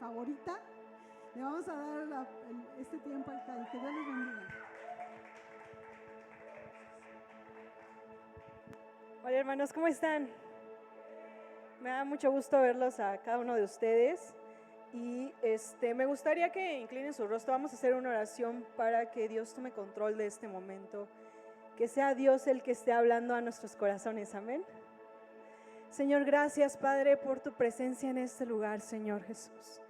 favorita. Le vamos a dar este tiempo al CAI. Que Dios les bendiga. Hola hermanos, ¿cómo están? Me da mucho gusto verlos a cada uno de ustedes y me gustaría que inclinen su rostro. Vamos a hacer una oración para que Dios tome control de este momento, que sea Dios el que esté hablando a nuestros corazones, amén. Señor, gracias Padre por tu presencia en este lugar, Señor Jesús.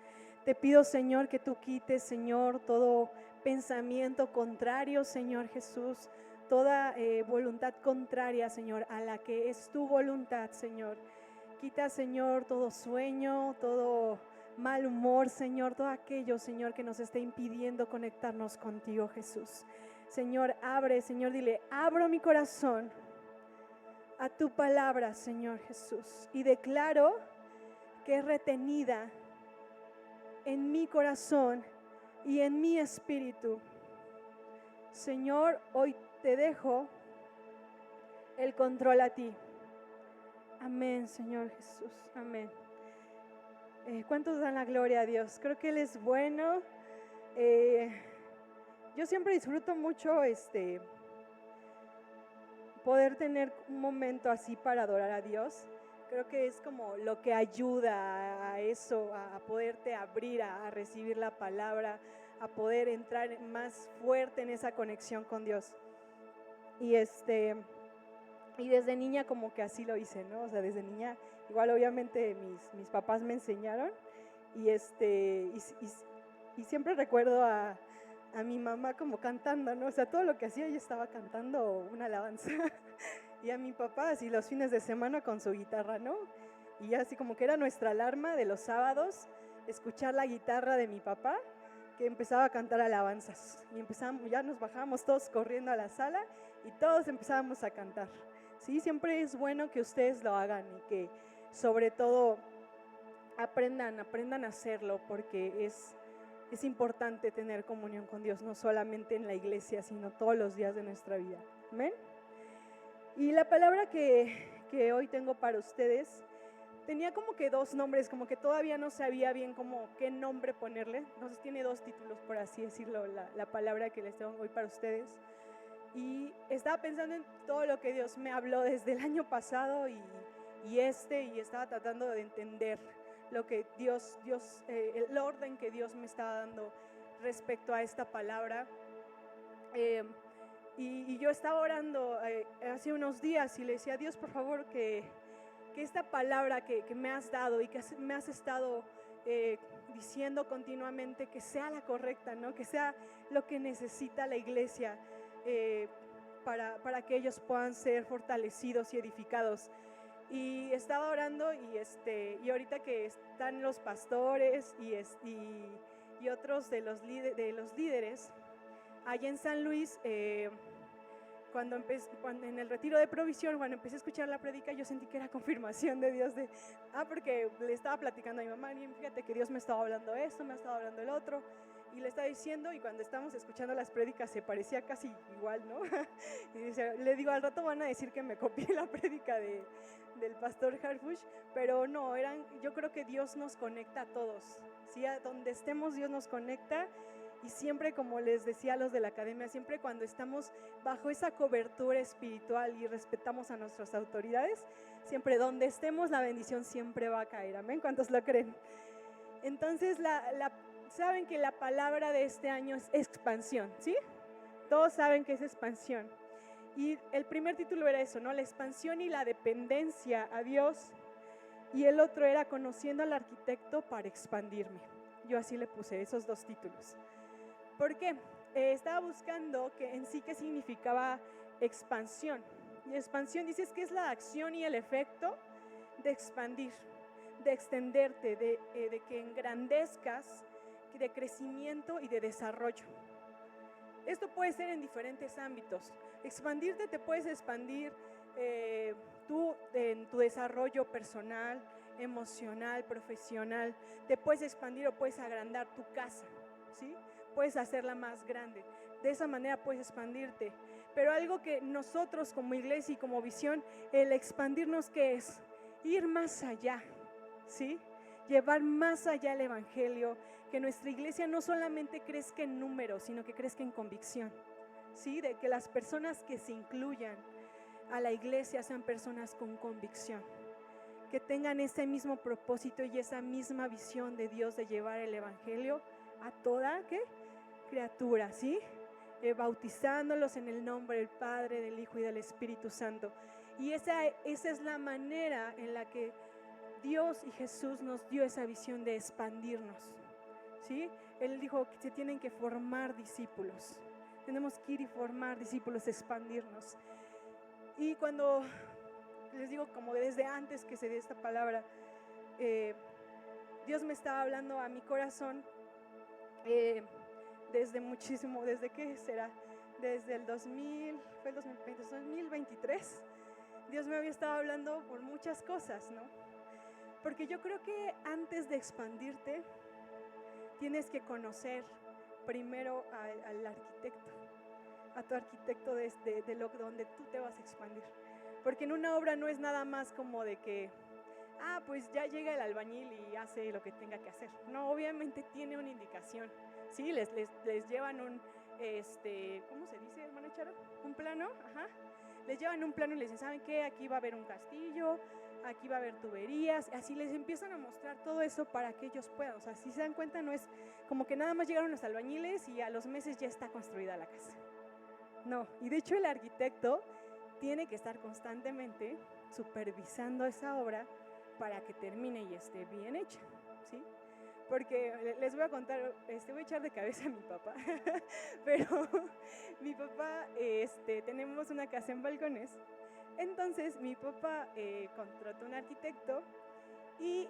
Te pido, Señor, que tú quites, Señor, todo pensamiento contrario, Señor Jesús, toda voluntad contraria, Señor, a la que es tu voluntad, Señor. Quita, Señor, todo sueño, todo mal humor, Señor, todo aquello, Señor, que nos esté impidiendo conectarnos contigo, Jesús. Señor, abre, Señor, dile, abro mi corazón a tu palabra, Señor Jesús, y declaro que es retenida en mi corazón y en mi espíritu. Señor, hoy te dejo el control a ti. Amén, Señor Jesús, amén. ¿Cuántos dan la gloria a Dios? Creo que Él es bueno. Yo siempre disfruto mucho poder tener un momento así para adorar a Dios. Creo que es como lo que ayuda a eso, a poderte abrir, a recibir la palabra, a poder entrar más fuerte en esa conexión con Dios. Y desde niña como que así lo hice, ¿no? O sea, desde niña, igual obviamente mis papás me enseñaron y siempre recuerdo a mi mamá como cantando, ¿no? O sea, todo lo que hacía ella estaba cantando una alabanza. Y a mi papá así los fines de semana con su guitarra, ¿no? Y así como que era nuestra alarma de los sábados, escuchar la guitarra de mi papá, que empezaba a cantar alabanzas. Y ya nos bajábamos todos corriendo a la sala y todos empezábamos a cantar. Sí, siempre es bueno que ustedes lo hagan y que sobre todo aprendan a hacerlo, porque es importante tener comunión con Dios, no solamente en la iglesia, sino todos los días de nuestra vida. Amén. Y la palabra que hoy tengo para ustedes tenía como que dos nombres, como que todavía no sabía bien qué nombre ponerle. Entonces tiene dos títulos, por así decirlo, la palabra que les tengo hoy para ustedes. Y estaba pensando en todo lo que Dios me habló desde el año pasado y estaba tratando de entender lo que el orden que Dios me estaba dando respecto a esta palabra. Y yo estaba orando hace unos días y le decía a Dios, por favor, que esta palabra que me has dado y que me has estado diciendo continuamente, que sea la correcta, ¿no? Que sea lo que necesita la iglesia para que ellos puedan ser fortalecidos y edificados. Y estaba orando y ahorita que están los pastores y otros de los líderes allá en San Luis, cuando en el retiro de provisión, cuando empecé a escuchar la prédica, yo sentí que era confirmación de Dios porque le estaba platicando a mi mamá, y fíjate que Dios me estaba hablando esto, me estaba hablando el otro, y le estaba diciendo, y cuando estábamos escuchando las prédicas se parecía casi igual, ¿no? Y le digo, al rato van a decir que me copié la prédica del pastor Harfush, pero no, yo creo que Dios nos conecta a todos, ¿sí? A donde estemos Dios nos conecta. Y siempre, como les decía a los de la academia, siempre cuando estamos bajo esa cobertura espiritual y respetamos a nuestras autoridades, siempre donde estemos la bendición siempre va a caer. Amén. ¿Cuántos lo creen? Entonces, saben que la palabra de este año es expansión, ¿sí? Todos saben que es expansión. Y el primer título era eso, ¿no? La expansión y la dependencia a Dios. Y el otro era conociendo al arquitecto para expandirme. Yo así le puse esos dos títulos. ¿Por qué? Estaba buscando qué significaba expansión. Y expansión, dices que es la acción y el efecto de expandir, de extenderte, de que engrandezcas, de crecimiento y de desarrollo. Esto puede ser en diferentes ámbitos. Expandirte, te puedes expandir tú en tu desarrollo personal, emocional, profesional. Te puedes expandir o puedes agrandar tu casa, ¿sí? Puedes hacerla más grande. De esa manera puedes expandirte. Pero algo que nosotros como iglesia y como visión, el expandirnos, ¿qué es? Ir más allá, ¿sí? llevar más allá el evangelio, que nuestra iglesia no solamente crezca en números, sino que crezca en convicción, ¿sí? De que las personas que se incluyan a la iglesia sean personas con convicción, que tengan ese mismo propósito y esa misma visión de Dios de llevar el evangelio a toda criatura, ¿sí? Bautizándolos en el nombre del Padre, del Hijo y del Espíritu Santo. Y esa es la manera en la que Dios y Jesús nos dio esa visión de expandirnos, ¿sí? Él dijo que se tienen que formar discípulos. Tenemos que ir y formar discípulos, expandirnos. Y cuando les digo, como desde antes que se dé esta palabra, Dios me estaba hablando a mi corazón desde qué será, desde el 2023, Dios me había estado hablando por muchas cosas, ¿no? Porque yo creo que antes de expandirte, tienes que conocer primero al arquitecto, a tu arquitecto de donde tú te vas a expandir. Porque en una obra no es nada más como de que, pues ya llega el albañil y hace lo que tenga que hacer. No, obviamente tiene una indicación, ¿sí? Les llevan un, ¿cómo se dice, hermana Charo? Un plano, ajá. Les llevan un plano y les dicen, ¿saben qué? Aquí va a haber un castillo, aquí va a haber tuberías, así les empiezan a mostrar todo eso para que ellos puedan. O sea, si se dan cuenta, no es como que nada más llegaron los albañiles y a los meses ya está construida la casa. No, y de hecho el arquitecto tiene que estar constantemente supervisando esa obra para que termine y esté bien hecha, ¿sí? Porque les voy a contar, voy a echar de cabeza a mi papá, pero mi papá, tenemos una casa en Balcones, entonces mi papá contrató un arquitecto y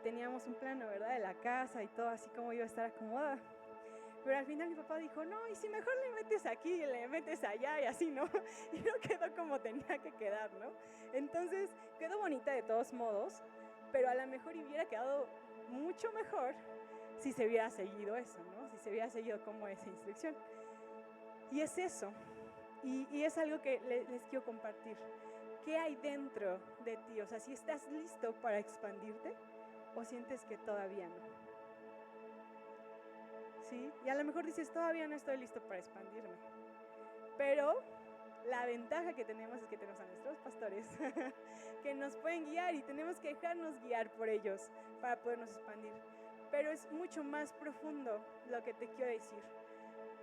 teníamos un plano, ¿verdad?, de la casa y todo así como iba a estar acomodada. Pero al final mi papá dijo, no, y si mejor le metes aquí y le metes allá y así, ¿no? Y no quedó como tenía que quedar, ¿no? Entonces quedó bonita de todos modos, pero a lo mejor hubiera quedado mucho mejor si se hubiera seguido eso, ¿no? Si se hubiera seguido como esa instrucción. Y es eso, y es algo que les quiero compartir. ¿Qué hay dentro de ti? O sea, si estás listo para expandirte o sientes que todavía no. ¿Sí? Y a lo mejor dices, todavía no estoy listo para expandirme. Pero la ventaja que tenemos es que tenemos a nuestros pastores que nos pueden guiar y tenemos que dejarnos guiar por ellos para podernos expandir. Pero es mucho más profundo lo que te quiero decir.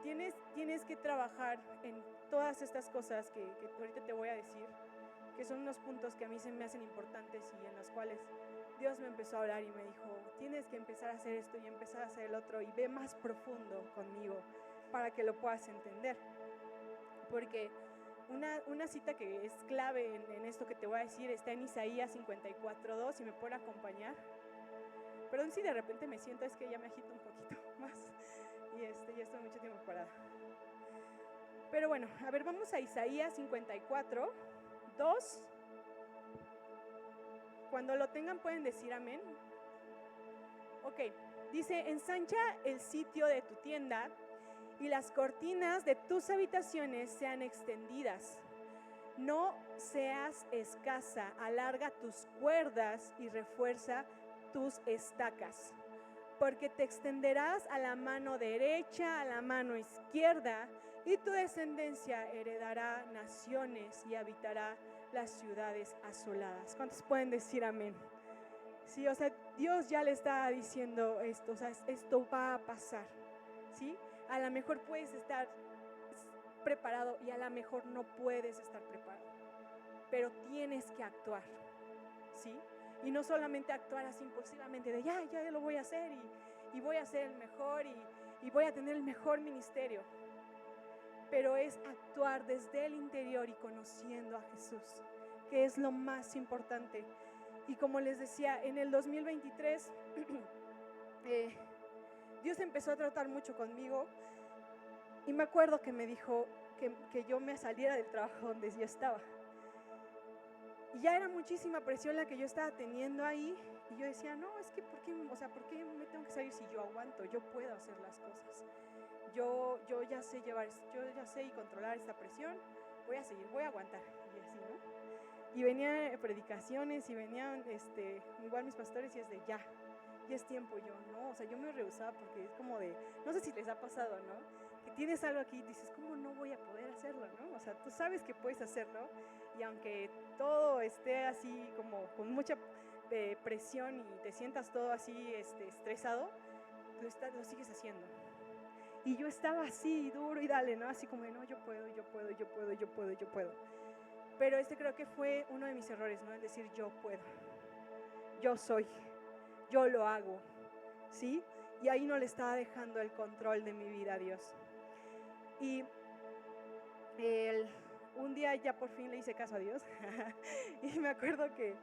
Tienes que trabajar en todas estas cosas que ahorita te voy a decir, que son unos puntos que a mí se me hacen importantes y en los cuales Dios me empezó a hablar y me dijo, tienes que empezar a hacer esto y empezar a hacer el otro y ve más profundo conmigo para que lo puedas entender. Porque una cita que es clave en esto que te voy a decir está en Isaías 54:2, si me pueden acompañar. Perdón si de repente me siento, es que ya me agito un poquito más y ya estoy mucho tiempo parada. Pero bueno, a ver, vamos a Isaías 54:2. Cuando lo tengan pueden decir amén. Ok, dice, ensancha el sitio de tu tienda y las cortinas de tus habitaciones sean extendidas. No seas escasa, alarga tus cuerdas y refuerza tus estacas, porque te extenderás a la mano derecha, a la mano izquierda, y tu descendencia heredará naciones y habitará las ciudades asoladas. ¿Cuántos pueden decir amén? Sí, o sea, Dios ya le está diciendo esto, o sea, esto va a pasar, ¿sí? A lo mejor puedes estar preparado y a lo mejor no puedes estar preparado, pero tienes que actuar, ¿sí? Y no solamente actuar así impulsivamente de ya lo voy a hacer y voy a ser el mejor y voy a tener el mejor ministerio, pero es actuar desde el interior y conociendo a Jesús, que es lo más importante. Y como les decía, en el 2023 Dios empezó a tratar mucho conmigo y me acuerdo que me dijo que yo me saliera del trabajo donde yo estaba. Y ya era muchísima presión la que yo estaba teniendo ahí y yo decía, no, es que ¿por qué me tengo que salir si yo aguanto? Yo puedo hacer las cosas. Yo ya sé y controlar esta presión, voy a seguir, voy a aguantar. Y así, ¿no? Y venían predicaciones y venían igual mis pastores y es de ya, ya es tiempo. Yo no, o sea, yo me rehusaba porque es como de, no sé si les ha pasado, ¿no? Que tienes algo aquí y dices, ¿cómo no voy a poder hacerlo, no? O sea, tú sabes que puedes hacerlo y aunque todo esté así como con mucha presión y te sientas todo así estresado, lo sigues haciendo. Y yo estaba así, duro y dale, ¿no? Así como de, no, yo puedo. Pero creo que fue uno de mis errores, ¿no? El decir, yo puedo, yo soy, yo lo hago, ¿sí? Y ahí no le estaba dejando el control de mi vida a Dios. Y un día ya por fin le hice caso a Dios. Y me acuerdo que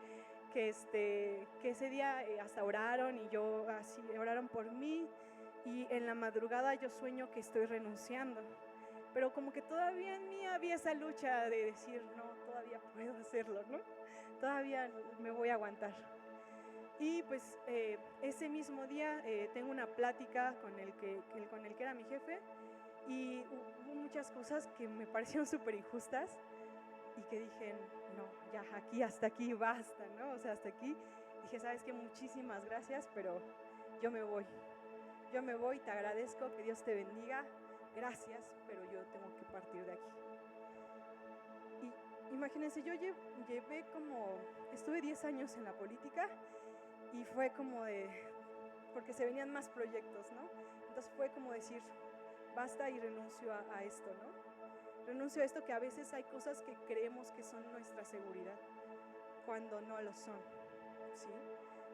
ese día hasta oraron y yo así, oraron por mí. Y en la madrugada yo sueño que estoy renunciando, pero como que todavía en mí había esa lucha de decir, no, todavía puedo hacerlo, ¿no? Todavía me voy a aguantar. Y pues ese mismo día tengo una plática con el que era mi jefe y hubo muchas cosas que me parecieron súper injustas y que dije, no, ya aquí, hasta aquí, basta, ¿no? O sea, hasta aquí. Dije, ¿sabes qué? Muchísimas gracias, pero yo me voy, te agradezco, que Dios te bendiga, gracias, pero yo tengo que partir de aquí. Y imagínense, yo estuve 10 años en la política y fue como porque se venían más proyectos, ¿no? Entonces fue como decir, basta y renuncio a esto, ¿no? Renuncio a esto, que a veces hay cosas que creemos que son nuestra seguridad, cuando no lo son, ¿sí?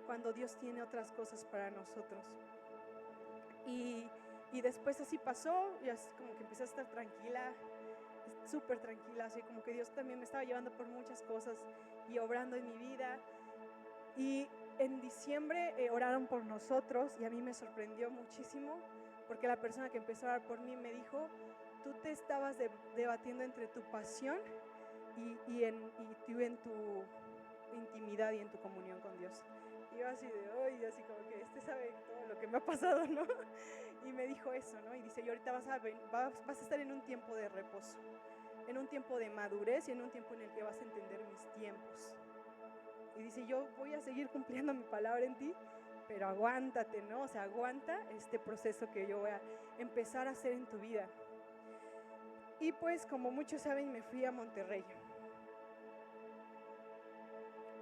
Cuando Dios tiene otras cosas para nosotros. Y después así pasó, y así como que empecé a estar tranquila, súper tranquila, así como que Dios también me estaba llevando por muchas cosas y obrando en mi vida. Y en diciembre oraron por nosotros y a mí me sorprendió muchísimo porque la persona que empezó a orar por mí me dijo, tú te estabas debatiendo entre tu pasión y en tu intimidad y en tu comunión con Dios. Y yo así así como que sabe todo lo que me ha pasado, ¿no? Y me dijo eso, ¿no? Y dice, y ahorita vas a estar en un tiempo de reposo, en un tiempo de madurez y en un tiempo en el que vas a entender mis tiempos. Y dice, yo voy a seguir cumpliendo mi palabra en ti, pero aguántate, ¿no? O sea, aguanta este proceso que yo voy a empezar a hacer en tu vida. Y pues, como muchos saben, me fui a Monterrey.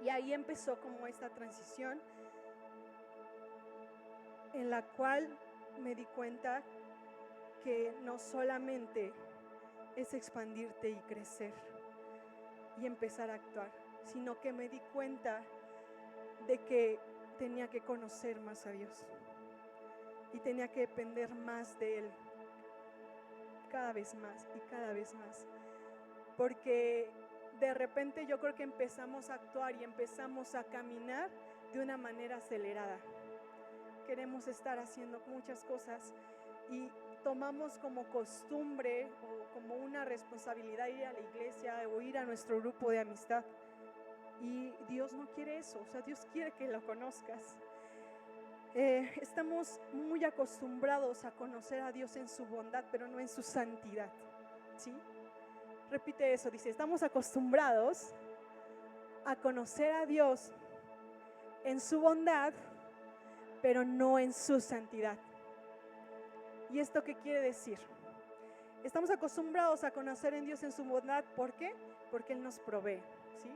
Y ahí empezó como esta transición en la cual me di cuenta que no solamente es expandirte y crecer y empezar a actuar, sino que me di cuenta de que tenía que conocer más a Dios y tenía que depender más de Él, cada vez más y cada vez más, porque de repente yo creo que empezamos a actuar y empezamos a caminar de una manera acelerada. Queremos estar haciendo muchas cosas y tomamos como costumbre o como una responsabilidad ir a la iglesia o ir a nuestro grupo de amistad. Y Dios no quiere eso, o sea, Dios quiere que lo conozcas. Estamos muy acostumbrados a conocer a Dios en su bondad, pero no en su santidad, ¿sí? Repite eso, dice, estamos acostumbrados a conocer a Dios en su bondad, pero no en su santidad. ¿Y esto qué quiere decir? Estamos acostumbrados a conocer en Dios en su bondad, ¿por qué? Porque Él nos provee, ¿sí?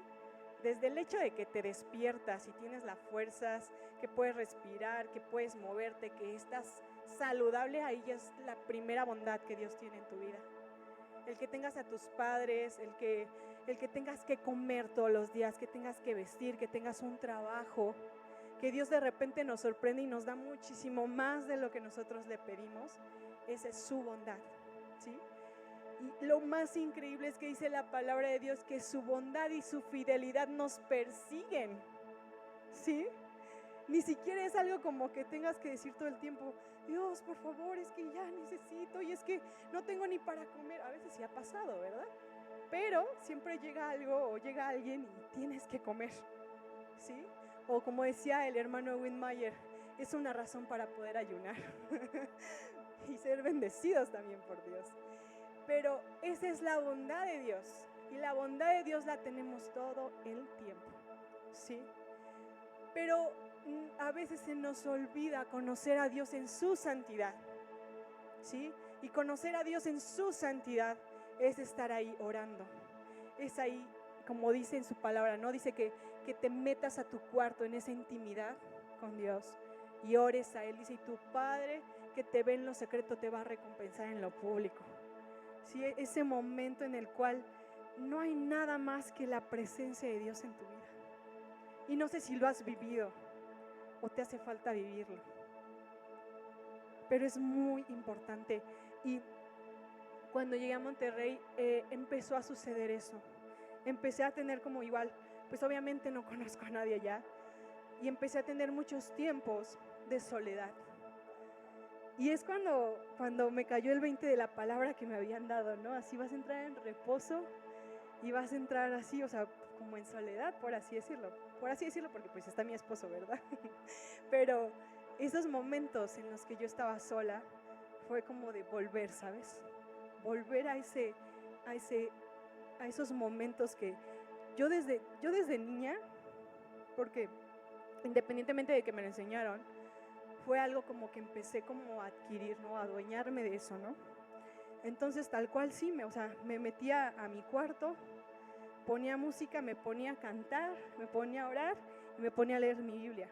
Desde el hecho de que te despiertas y tienes las fuerzas, que puedes respirar, que puedes moverte, que estás saludable, ahí ya es la primera bondad que Dios tiene en tu vida. El que tengas a tus padres, el que tengas que comer todos los días, que tengas que vestir, que tengas un trabajo, que Dios de repente nos sorprende y nos da muchísimo más de lo que nosotros le pedimos, esa es su bondad, ¿sí? Y lo más increíble es que dice la palabra de Dios que su bondad y su fidelidad nos persiguen, ¿sí? Ni siquiera es algo como que tengas que decir todo el tiempo, Dios, por favor, es que ya necesito y es que no tengo ni para comer. A veces sí ha pasado, ¿verdad? Pero siempre llega algo o llega alguien y tienes que comer, ¿sí? O como decía el hermano Winmayer, es una razón para poder ayunar y ser bendecidos también por Dios. Pero esa es la bondad de Dios y la bondad de Dios la tenemos todo el tiempo, ¿sí? Pero a veces se nos olvida conocer a Dios en su santidad, ¿sí? Y conocer a Dios en su santidad es estar ahí orando. Es ahí, como dice en su palabra, ¿no? Dice que te metas a tu cuarto en esa intimidad con Dios y ores a Él. Dice, y tu Padre que te ve en lo secreto te va a recompensar en lo público. ¿Sí? Ese momento en el cual no hay nada más que la presencia de Dios en tu vida. Y no sé si lo has vivido o te hace falta vivirlo, pero es muy importante. Y cuando llegué a Monterrey empezó a suceder eso. Empecé a tener como igual, pues obviamente no conozco a nadie allá, y empecé a tener muchos tiempos de soledad. Y es cuando me cayó el 20 de la palabra que me habían dado, ¿no? Así vas a entrar en reposo y vas a entrar así, o sea, como en soledad, por así decirlo, porque pues está mi esposo, ¿verdad? Pero esos momentos en los que yo estaba sola fue como de volver, ¿sabes? Volver a esos momentos que yo desde niña, porque independientemente de que me lo enseñaron, fue algo como que empecé como a adquirir, ¿no? A adueñarme de eso, ¿no? Entonces tal cual sí, me metía a mi cuarto, ponía música, me ponía a cantar, me ponía a orar y me ponía a leer mi Biblia.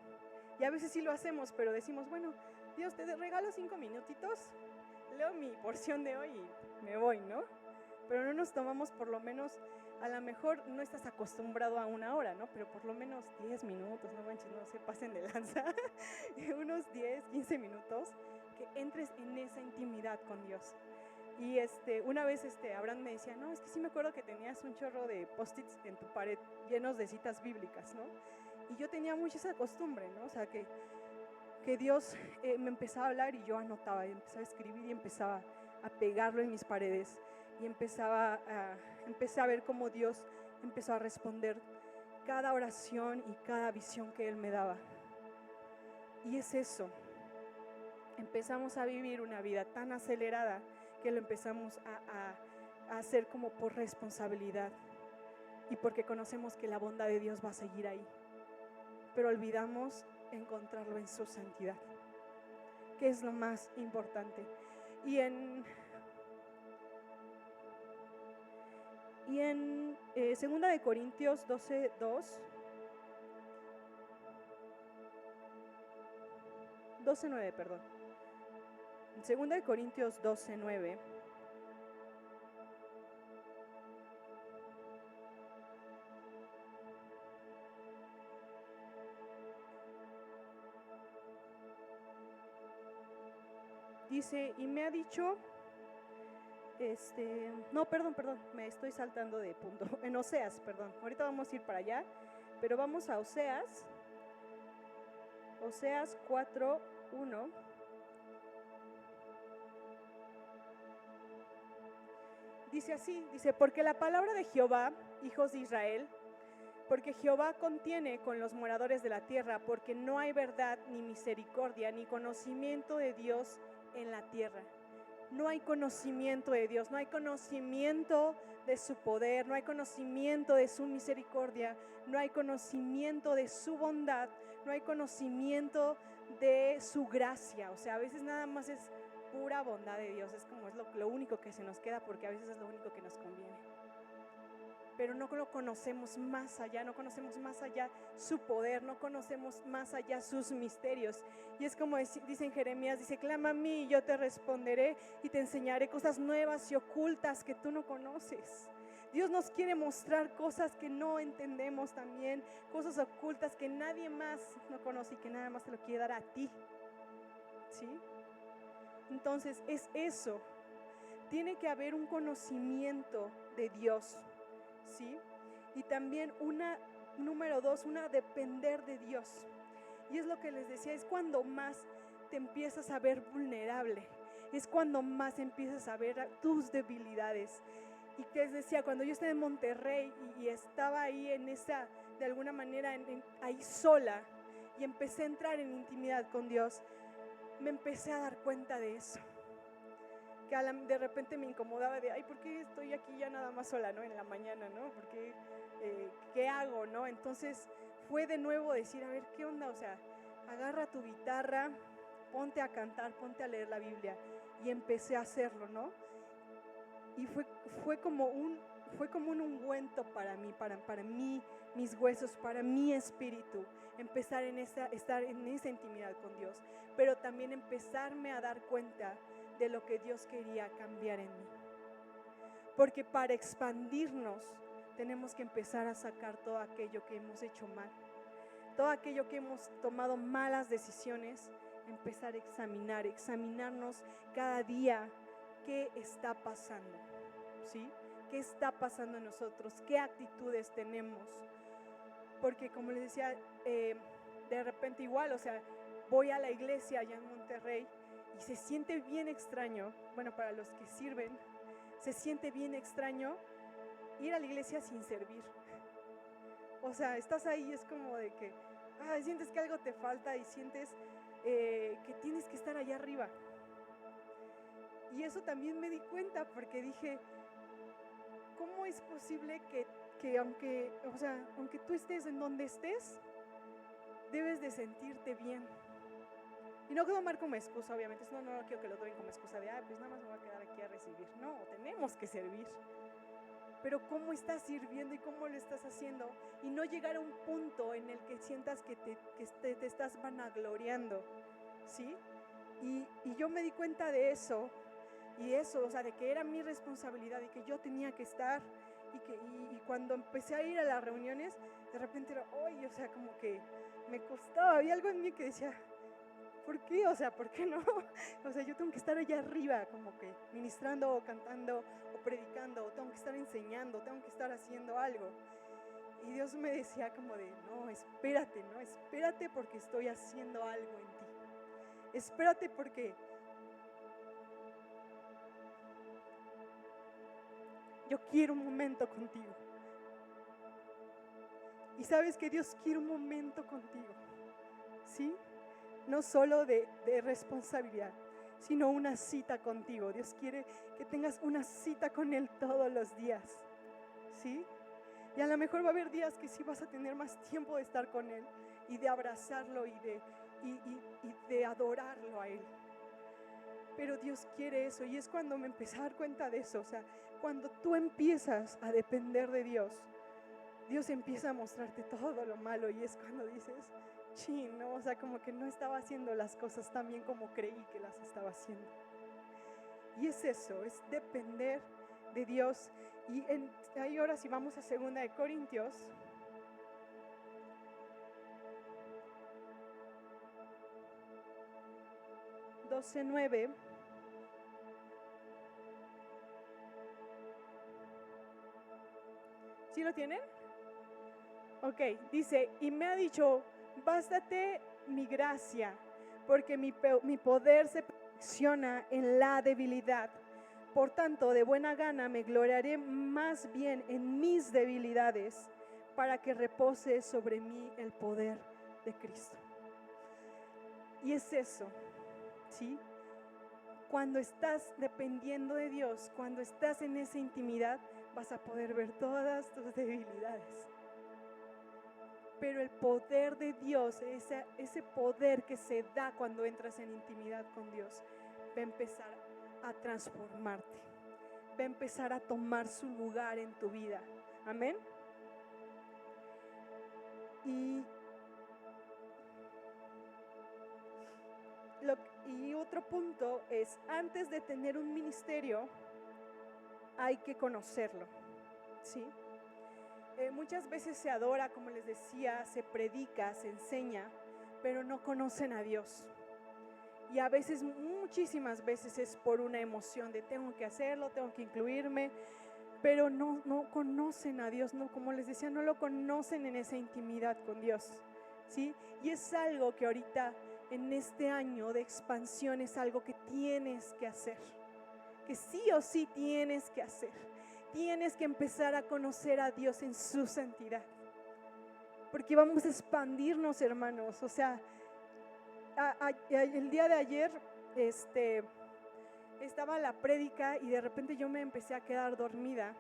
Y a veces sí lo hacemos, pero decimos, bueno, Dios, te regalo 5 minutitos, leo mi porción de hoy y me voy, ¿no? Pero no nos tomamos por lo menos, a lo mejor no estás acostumbrado a 1 hora, ¿no? Pero por lo menos 10 minutos, no manches, no se pasen de lanza, unos 10, 15 minutos, que entres en esa intimidad con Dios. Y una vez Abraham me decía, no, es que sí me acuerdo que tenías un chorro de post-its en tu pared llenos de citas bíblicas, ¿no? Y yo tenía mucho esa costumbre, ¿no? O sea, que Dios me empezaba a hablar y yo anotaba, y empezaba a escribir y empezaba a pegarlo en mis paredes. Y empecé a ver cómo Dios empezó a responder cada oración y cada visión que Él me daba. Y es eso, empezamos a vivir una vida tan acelerada que lo empezamos a hacer como por responsabilidad y porque conocemos que la bondad de Dios va a seguir ahí, pero olvidamos encontrarlo en su santidad, que es lo más importante. Y en 2 Corintios 12:9, perdón. En 2 Corintios 12:9 dice, y me ha dicho, no, perdón, me estoy saltando de punto, en Oseas, perdón, ahorita vamos a ir para allá, pero vamos a Oseas 4:1. Dice así, dice, porque la palabra de Jehová, hijos de Israel, porque Jehová contiene con los moradores de la tierra, porque no hay verdad, ni misericordia, ni conocimiento de Dios en la tierra. No hay conocimiento de Dios, no hay conocimiento de su poder, no hay conocimiento de su misericordia, no hay conocimiento de su bondad, no hay conocimiento de su gracia. O sea, a veces nada más es pura bondad de Dios, es como es lo único que se nos queda, porque a veces es lo único que nos conviene. Pero no lo conocemos más allá, no conocemos más allá su poder, no conocemos más allá sus misterios. Y es como dice en Jeremías, dice, clama a mí y yo te responderé y te enseñaré cosas nuevas y ocultas que tú no conoces. Dios nos quiere mostrar cosas que no entendemos también, cosas ocultas que nadie más no conoce y que nada más te lo quiere dar a ti. ¿Sí? Entonces es eso, tiene que haber un conocimiento de Dios, ¿sí? Y también número 2, depender de Dios. Y es lo que les decía, es cuando más te empiezas a ver vulnerable, es cuando más empiezas a ver tus debilidades. Y que les decía, cuando yo estaba en Monterrey y estaba ahí de alguna manera ahí sola, y empecé a entrar en intimidad con Dios, me empecé a dar cuenta de eso, que de repente me incomodaba de, ay, ¿por qué estoy aquí ya nada más sola, ¿no? En la mañana, ¿no? Porque, ¿qué hago, no? Entonces fue de nuevo decir, a ver, ¿qué onda? O sea, agarra tu guitarra, ponte a cantar, ponte a leer la Biblia. Y empecé a hacerlo, ¿no? Y fue como un ungüento para mí, mis huesos, para mi espíritu, estar en esa intimidad con Dios, pero también empezarme a dar cuenta de lo que Dios quería cambiar en mí. Porque para expandirnos tenemos que empezar a sacar todo aquello que hemos hecho mal, todo aquello que hemos tomado malas decisiones, empezar a examinarnos cada día qué está pasando, ¿sí? ¿Qué está pasando en nosotros? ¿Qué actitudes tenemos? Porque como les decía, de repente igual, o sea, voy a la iglesia allá en Monterrey y se siente bien extraño, bueno, para los que sirven, se siente bien extraño ir a la iglesia sin servir. O sea, estás ahí, es como de que sientes que algo te falta y sientes que tienes que estar allá arriba. Y eso también me di cuenta porque dije, ¿cómo es posible que aunque tú estés en donde estés, debes de sentirte bien? Y no tomar como excusa, obviamente, no quiero que lo tomen como excusa de, pues nada más me voy a quedar aquí a recibir. No, tenemos que servir. Pero ¿cómo estás sirviendo y cómo lo estás haciendo? Y no llegar a un punto en el que sientas que te estás vanagloriando, ¿sí? Y yo me di cuenta de eso, o sea, de que era mi responsabilidad y que yo tenía que estar, y cuando empecé a ir a las reuniones, de repente era, o sea, como que me costaba, había algo en mí que decía, ¿por qué? O sea, ¿por qué no? O sea, yo tengo que estar allá arriba, como que ministrando o cantando o predicando, o tengo que estar enseñando, tengo que estar haciendo algo. Y Dios me decía como de, no, espérate porque estoy haciendo algo en ti. Espérate porque yo quiero un momento contigo. Y sabes que Dios quiere un momento contigo, ¿sí? No solo de responsabilidad, sino una cita contigo. Dios quiere que tengas una cita con Él todos los días, ¿sí? Y a lo mejor va a haber días que sí vas a tener más tiempo de estar con Él y de abrazarlo y de adorarlo a Él. Pero Dios quiere eso, y es cuando me empecé a dar cuenta de eso. O sea, cuando tú empiezas a depender de Dios, Dios empieza a mostrarte todo lo malo, y es cuando dices, ¿no? O sea, como que no estaba haciendo las cosas tan bien como creí que las estaba haciendo. Y es eso, es depender de Dios. Y ahí ahora sí vamos a 2 de Corintios. (12:9). ¿Sí lo tienen? Ok, dice, y me ha dicho, bástate mi gracia, porque mi poder se perfecciona en la debilidad. Por tanto, de buena gana me gloriaré más bien en mis debilidades, para que repose sobre mí el poder de Cristo. Y es eso, ¿sí? Cuando estás dependiendo de Dios, cuando estás en esa intimidad, vas a poder ver todas tus debilidades. Pero el poder de Dios, ese poder que se da cuando entras en intimidad con Dios, va a empezar a transformarte, va a empezar a tomar su lugar en tu vida. Amén. Y otro punto es, antes de tener un ministerio, hay que conocerlo, ¿sí? Muchas veces se adora, como les decía, se predica, se enseña, pero no conocen a Dios. Y a veces, muchísimas veces es por una emoción de tengo que hacerlo, tengo que incluirme, pero no conocen a Dios, no, como les decía, no lo conocen en esa intimidad con Dios, ¿sí? Y es algo que ahorita, en este año de expansión, es algo que tienes que hacer, que sí o sí tienes que hacer. Tienes que empezar a conocer a Dios en su santidad, porque vamos a expandirnos, hermanos. O sea, el día de ayer estaba la prédica y de repente yo me empecé a quedar dormida,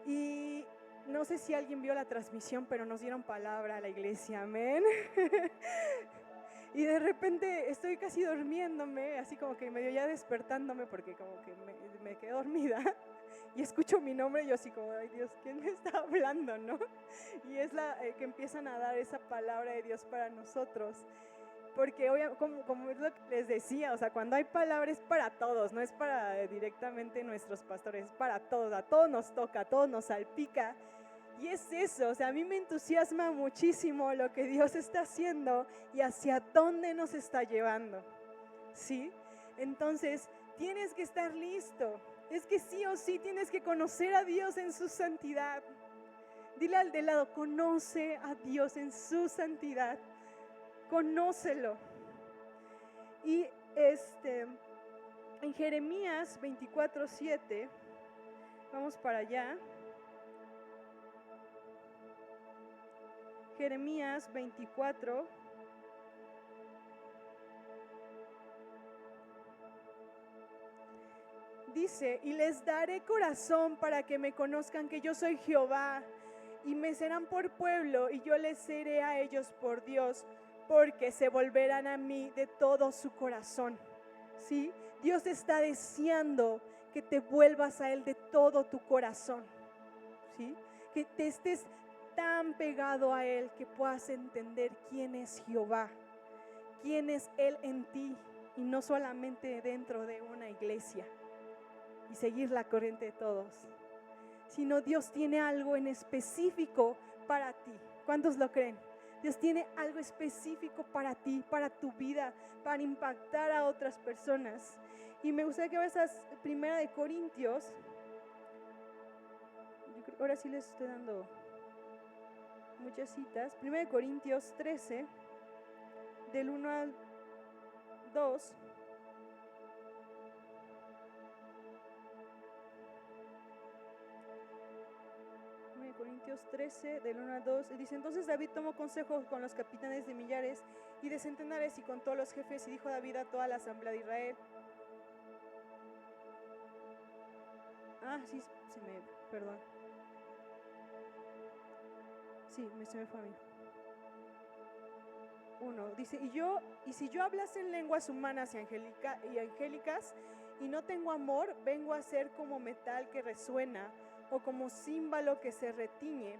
y no sé si alguien vio la transmisión, pero nos dieron palabra a la iglesia, amén. Y de repente estoy casi durmiéndome, así como que medio ya despertándome porque como que me quedé dormida y escucho mi nombre y yo así como, ay Dios, ¿quién me está hablando, no? Y es que empiezan a dar esa palabra de Dios para nosotros. Porque como es lo que les decía, o sea, cuando hay palabra es para todos, no es para directamente nuestros pastores, es para todos, a todos nos toca, a todos nos salpica. Y es eso, o sea, a mí me entusiasma muchísimo lo que Dios está haciendo y hacia dónde nos está llevando, ¿sí? Entonces, tienes que estar listo. Es que sí o sí tienes que conocer a Dios en su santidad. Dile al de lado, conoce a Dios en su santidad. Conócelo. Y en Jeremías 24:7, vamos para allá. Jeremías 24. Dice, y les daré corazón para que me conozcan que yo soy Jehová, y me serán por pueblo, y yo les seré a ellos por Dios, porque se volverán a mí de todo su corazón. ¿Sí? Dios está deseando que te vuelvas a Él de todo tu corazón. ¿Sí? Que te estés tan pegado a Él que puedas entender quién es Jehová, quién es Él en ti, y no solamente dentro de una iglesia y seguir la corriente de todos, sino Dios tiene algo en específico para ti. ¿Cuántos lo creen? Dios tiene algo específico para ti, para tu vida, para impactar a otras personas. Y me gustaría que veas Primera de Corintios. Yo creo que ahora sí les estoy dando muchas citas. Primera de Corintios 13, del 1 al 2. Corintios 13, del 1 al 2, y dice, entonces David tomó consejo con los capitanes de millares y de centenares y con todos los jefes, y dijo David a toda la asamblea de Israel. Perdón. Se me fue a mí. 1, dice, y si yo hablase en lenguas humanas y angélicas, y no tengo amor, vengo a ser como metal que resuena, o como címbalo que se retiñe.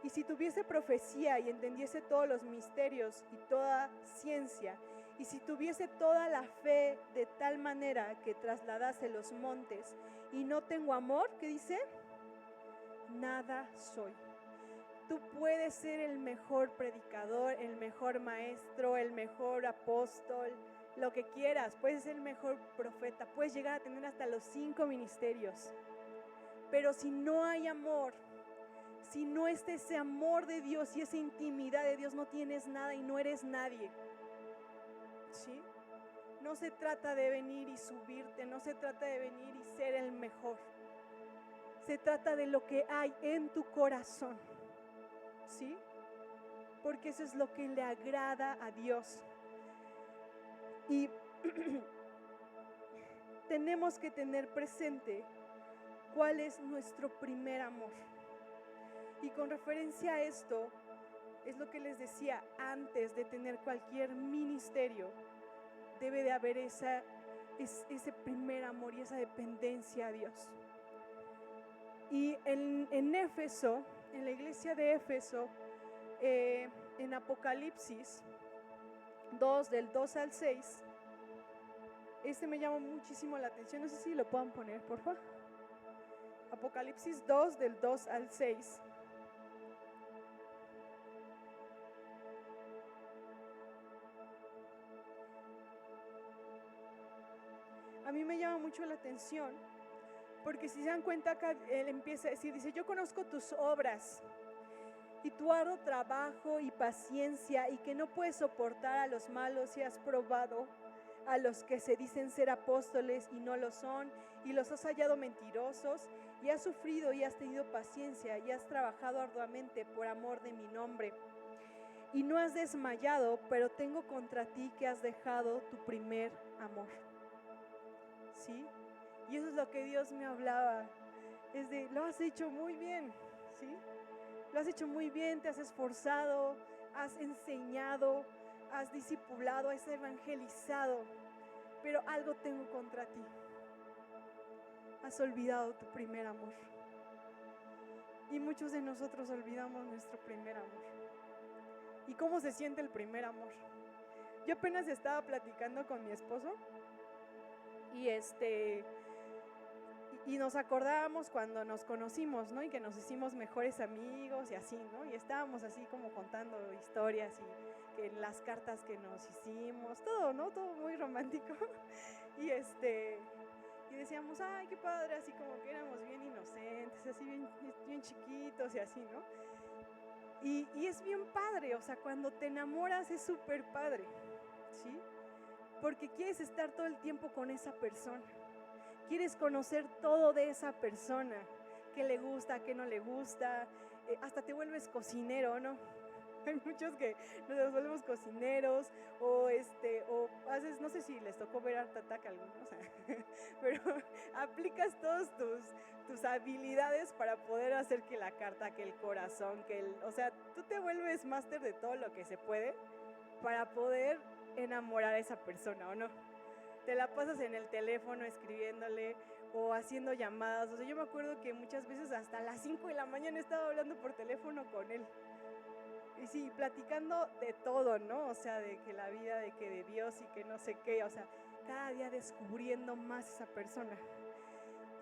Y si tuviese profecía y entendiese todos los misterios y toda ciencia, y si tuviese toda la fe de tal manera que trasladase los montes, y no tengo amor, ¿qué dice? Nada soy. Tú puedes ser el mejor predicador, el mejor maestro, el mejor apóstol, lo que quieras, puedes ser el mejor profeta, puedes llegar a tener hasta los 5 ministerios. Pero si no hay amor, si no está ese amor de Dios y esa intimidad de Dios, no tienes nada y no eres nadie. ¿Sí? No se trata de venir y subirte, no se trata de venir y ser el mejor. Se trata de lo que hay en tu corazón. ¿Sí? Porque eso es lo que le agrada a Dios. Y tenemos que tener presente cuál es nuestro primer amor. Y con referencia a esto, es lo que les decía, antes de tener cualquier ministerio, debe de haber ese primer amor y esa dependencia a Dios. Y en Éfeso, en la iglesia de Éfeso, en Apocalipsis 2, del 2 al 6, me llama muchísimo la atención, no sé si lo puedan poner, por favor. Apocalipsis 2, del 2 al 6. A mí me llama mucho la atención, porque si se dan cuenta, acá él empieza a decir, dice, yo conozco tus obras y tu arduo trabajo y paciencia, y que no puedes soportar a los malos, y has probado a los que se dicen ser apóstoles y no lo son, y los has hallado mentirosos, y has sufrido y has tenido paciencia, y has trabajado arduamente por amor de mi nombre, y no has desmayado, pero tengo contra ti que has dejado tu primer amor. ¿Sí? Y eso es lo que Dios me hablaba, es de, lo has hecho muy bien, ¿sí? Lo has hecho muy bien, te has esforzado, has enseñado, has discipulado, has evangelizado, pero algo tengo contra ti. Has olvidado tu primer amor. Y muchos de nosotros olvidamos nuestro primer amor. ¿Y cómo se siente el primer amor? Yo apenas estaba platicando con mi esposo y nos acordábamos cuando nos conocimos, ¿no? Y que nos hicimos mejores amigos y así, ¿no? Y estábamos así como contando historias y que las cartas que nos hicimos, todo, ¿no? Todo muy romántico. Y decíamos, ay, qué padre, así como que éramos bien inocentes, así bien chiquitos y así, ¿no? Y es bien padre, o sea, cuando te enamoras es súper padre, ¿sí? Porque quieres estar todo el tiempo con esa persona. Quieres conocer todo de esa persona, qué le gusta, qué no le gusta, hasta te vuelves cocinero, ¿no? Hay muchos que nos volvemos cocineros o haces, no sé si les tocó ver Art Attack a algunos, pero aplicas todas tus habilidades para poder hacer que la carta, que el corazón, o sea, tú te vuelves máster de todo lo que se puede para poder enamorar a esa persona, ¿o no? Te la pasas en el teléfono escribiéndole o haciendo llamadas. O sea, yo me acuerdo que muchas veces hasta las 5 de la mañana estaba hablando por teléfono con él. Y sí, platicando de todo, ¿no? O sea, de que la vida, de que de Dios y que no sé qué. O sea, cada día descubriendo más esa persona.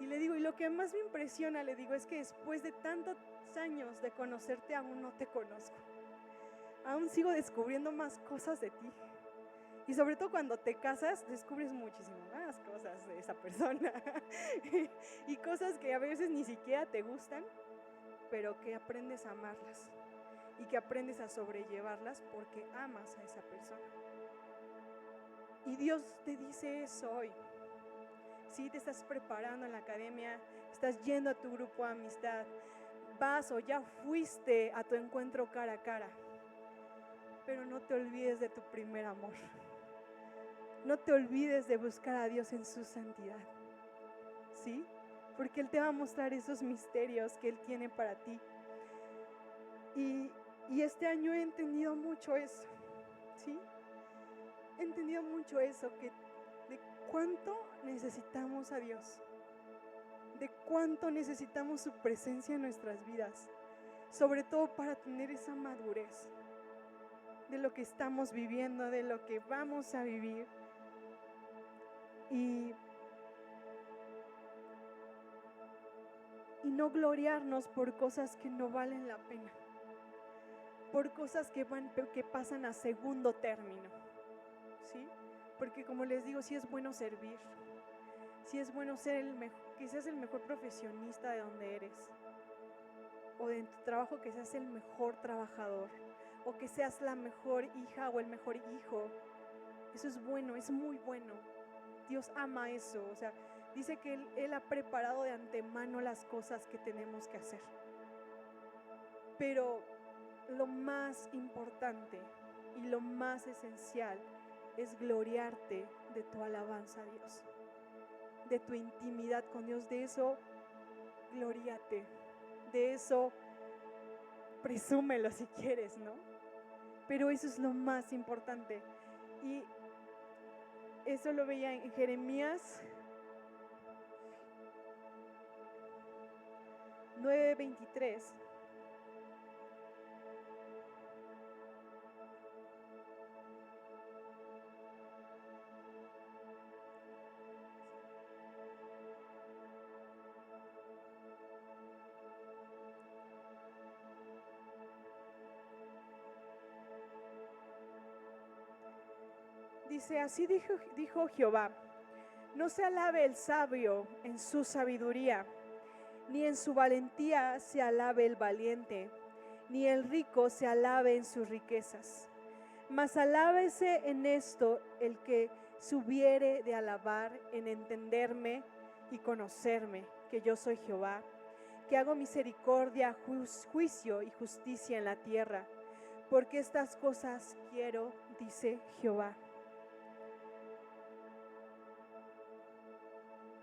Y le digo, y lo que más me impresiona, le digo, es que después de tantos años de conocerte, aún no te conozco. Aún sigo descubriendo más cosas de ti. Y sobre todo cuando te casas, descubres muchísimo más cosas de esa persona. Y cosas que a veces ni siquiera te gustan, pero que aprendes a amarlas. Y que aprendes a sobrellevarlas porque amas a esa persona. Y Dios te dice eso hoy. Si te estás preparando en la academia, estás yendo a tu grupo de amistad, vas o ya fuiste a tu encuentro cara a cara, pero no te olvides de tu primer amor. No te olvides de buscar a Dios en su santidad, ¿sí? Porque Él te va a mostrar esos misterios que Él tiene para ti. Y este año he entendido mucho eso, ¿sí? He entendido mucho eso, de cuánto necesitamos a Dios, de cuánto necesitamos su presencia en nuestras vidas, sobre todo para tener esa madurez de lo que estamos viviendo, de lo que vamos a vivir. Y no gloriarnos por cosas que no valen la pena, por cosas que pasan a segundo término, ¿sí? Porque como les digo, sí es bueno servir, sí es bueno que seas el mejor profesionista de donde eres, o de tu trabajo que seas el mejor trabajador, o que seas la mejor hija o el mejor hijo. Eso es bueno, es muy bueno. Dios ama eso, o sea, dice que Él ha preparado de antemano las cosas que tenemos que hacer. Pero lo más importante y lo más esencial es gloriarte de tu alabanza a Dios, de tu intimidad con Dios. De eso, glóriate, de eso, presúmelo si quieres, ¿no? Pero eso es lo más importante. Y eso lo veía en Jeremías 9:23. Dice, así dijo Jehová, no se alabe el sabio en su sabiduría, ni en su valentía se alabe el valiente, ni el rico se alabe en sus riquezas. Mas alábese en esto el que se hubiere de alabar en entenderme y conocerme, que yo soy Jehová, que hago misericordia, juicio y justicia en la tierra, porque estas cosas quiero, dice Jehová.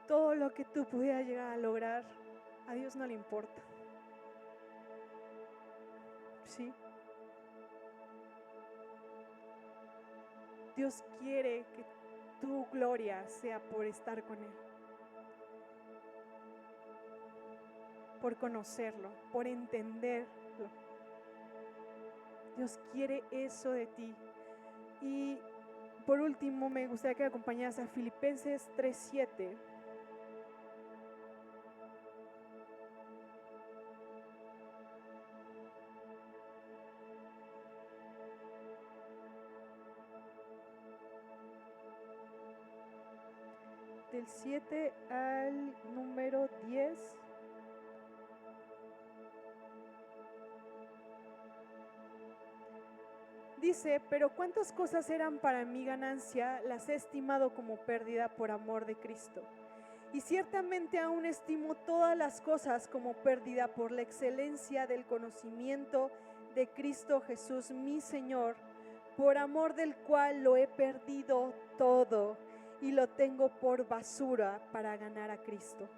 Todo lo que tú pudieras llegar a lograr, a Dios no le importa. ¿Sí? Dios quiere que tu gloria sea por estar con Él, por conocerlo, por entenderlo. Dios quiere eso de ti. Y por último, me gustaría que me acompañaras a Filipenses 3:7. Del 7 al número 10. Dice, pero cuántas cosas eran para mi ganancia, las he estimado como pérdida por amor de Cristo. Y ciertamente aún estimo todas las cosas como pérdida por la excelencia del conocimiento de Cristo Jesús, mi Señor, por amor del cual lo he perdido todo y lo tengo por basura para ganar a Cristo.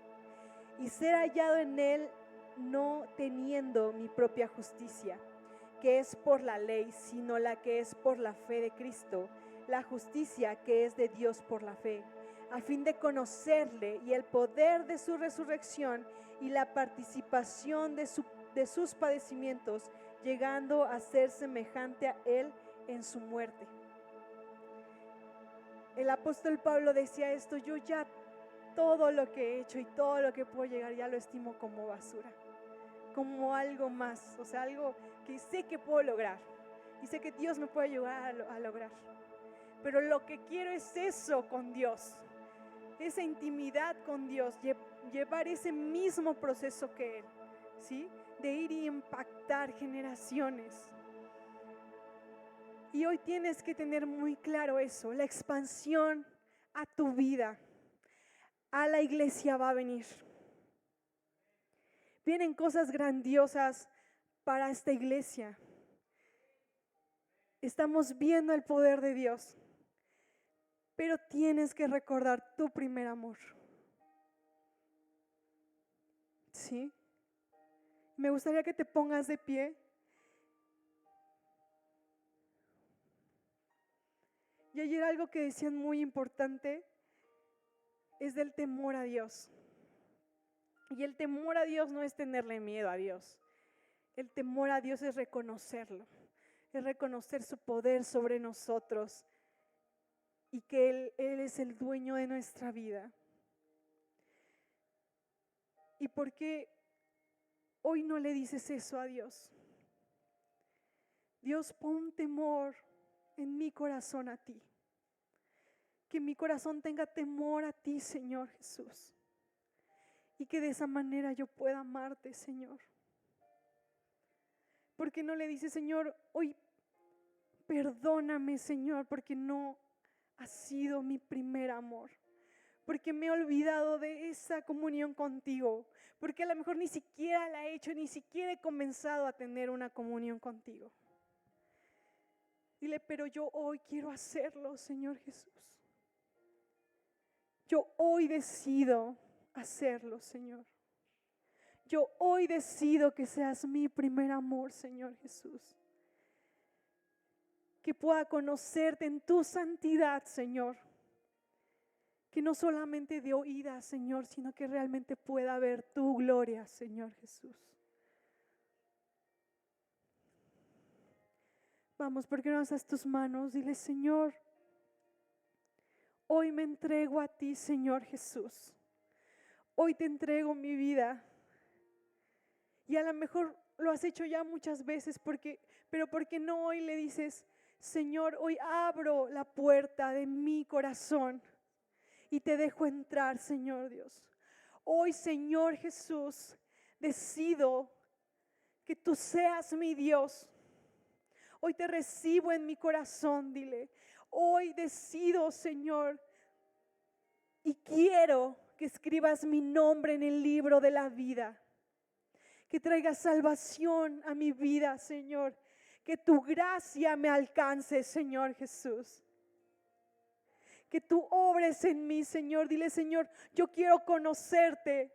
Y ser hallado en Él, no teniendo mi propia justicia, que es por la ley, sino la que es por la fe de Cristo, la justicia que es de Dios por la fe, a fin de conocerle y el poder de su resurrección y la participación de sus padecimientos, llegando a ser semejante a Él en su muerte. El apóstol Pablo decía esto: yo ya todo lo que he hecho y todo lo que puedo llegar ya lo estimo como basura, como algo más, o sea, algo que sé que puedo lograr y sé que Dios me puede ayudar a lograr. Pero lo que quiero es eso con Dios, esa intimidad con Dios, llevar ese mismo proceso que Él, ¿sí? De ir y impactar generaciones. Y hoy tienes que tener muy claro eso, la expansión a tu vida, a la iglesia va a venir. Vienen cosas grandiosas para esta iglesia. Estamos viendo el poder de Dios, pero tienes que recordar tu primer amor. ¿Sí? Me gustaría que te pongas de pie. Y ayer algo que decían muy importante es del temor a Dios. Y el temor a Dios no es tenerle miedo a Dios. El temor a Dios es reconocerlo, es reconocer su poder sobre nosotros y que Él es el dueño de nuestra vida. ¿Y por qué hoy no le dices eso a Dios? Dios, pon temor en mi corazón a ti. Que mi corazón tenga temor a ti, Señor Jesús. Y que de esa manera yo pueda amarte, Señor. ¿Por qué no le dices, Señor, hoy perdóname, Señor, porque no ha sido mi primer amor? Porque me he olvidado de esa comunión contigo. Porque a lo mejor ni siquiera la he hecho, ni siquiera he comenzado a tener una comunión contigo. Dile, pero yo hoy quiero hacerlo, Señor Jesús. Yo hoy decido hacerlo, Señor. Yo hoy decido que seas mi primer amor, Señor Jesús. Que pueda conocerte en tu santidad, Señor. Que no solamente de oídas, Señor, sino que realmente pueda ver tu gloria, Señor Jesús. Vamos, ¿por qué no alzas tus manos? Dile, Señor, hoy me entrego a ti, Señor Jesús. Hoy te entrego mi vida. Y a lo mejor lo has hecho ya muchas veces, pero ¿por qué no hoy le dices, Señor, hoy abro la puerta de mi corazón y te dejo entrar, Señor Dios? Hoy, Señor Jesús, decido que tú seas mi Dios. Hoy te recibo en mi corazón, dile. Hoy decido, Señor, y quiero que escribas mi nombre en el libro de la vida. Que traigas salvación a mi vida, Señor. Que tu gracia me alcance, Señor Jesús. Que tú obres en mí, Señor. Dile, Señor, yo quiero conocerte.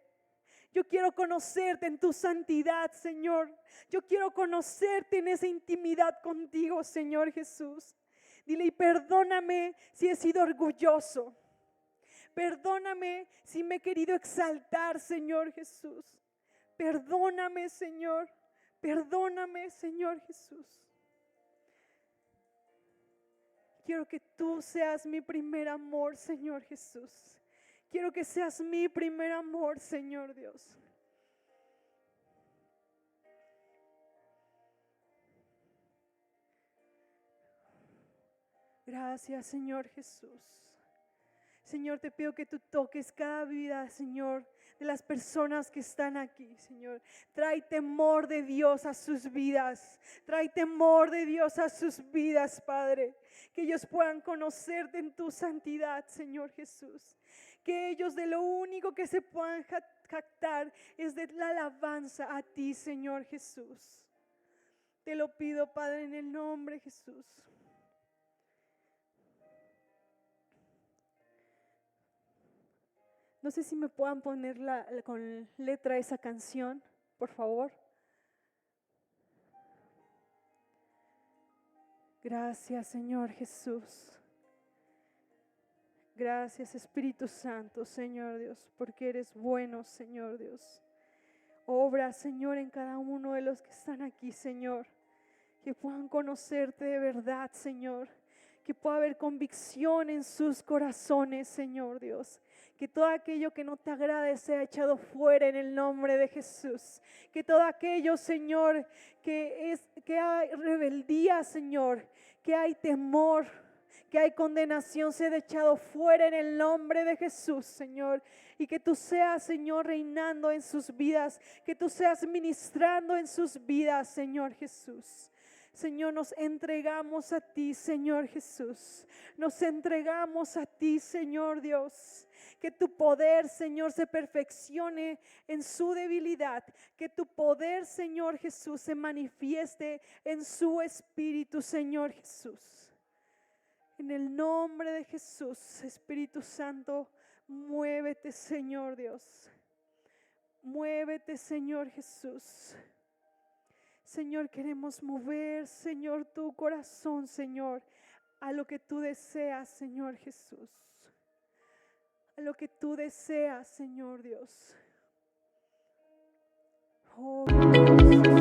Yo quiero conocerte en tu santidad, Señor. Yo quiero conocerte en esa intimidad contigo, Señor Jesús. Dile, y perdóname si he sido orgulloso. Perdóname si me he querido exaltar, Señor Jesús. Perdóname, Señor. Perdóname, Señor Jesús. Quiero que tú seas mi primer amor, Señor Jesús. Quiero que seas mi primer amor, Señor Dios. Gracias, Señor Jesús. Señor, te pido que tú toques cada vida, Señor, de las personas que están aquí, Señor. Trae temor de Dios a sus vidas. Trae temor de Dios a sus vidas, Padre. Que ellos puedan conocerte en tu santidad, Señor Jesús. Que ellos de lo único que se puedan jactar es de la alabanza a ti, Señor Jesús. Te lo pido, Padre, en el nombre de Jesús. No sé si me puedan poner con letra esa canción, por favor. Gracias, Señor Jesús. Gracias, Espíritu Santo, Señor Dios, porque eres bueno, Señor Dios. Obra, Señor, en cada uno de los que están aquí, Señor. Que puedan conocerte de verdad, Señor. Que pueda haber convicción en sus corazones, Señor Dios. Que todo aquello que no te agrade sea echado fuera en el nombre de Jesús. Que todo aquello, Señor, que hay rebeldía, Señor, que hay temor, que hay condenación, sea echado fuera en el nombre de Jesús, Señor. Y que tú seas, Señor, reinando en sus vidas. Que tú seas ministrando en sus vidas, Señor Jesús. Señor, nos entregamos a ti, Señor Jesús. Nos entregamos a ti, Señor Dios. Que tu poder, Señor, se perfeccione en su debilidad. Que tu poder, Señor Jesús, se manifieste en su espíritu, Señor Jesús. En el nombre de Jesús, Espíritu Santo, muévete, Señor Dios. Muévete, Señor Jesús. Señor, queremos mover, Señor, tu corazón, Señor, a lo que tú deseas, Señor Jesús. A lo que tú deseas, Señor Dios. Oh, Dios.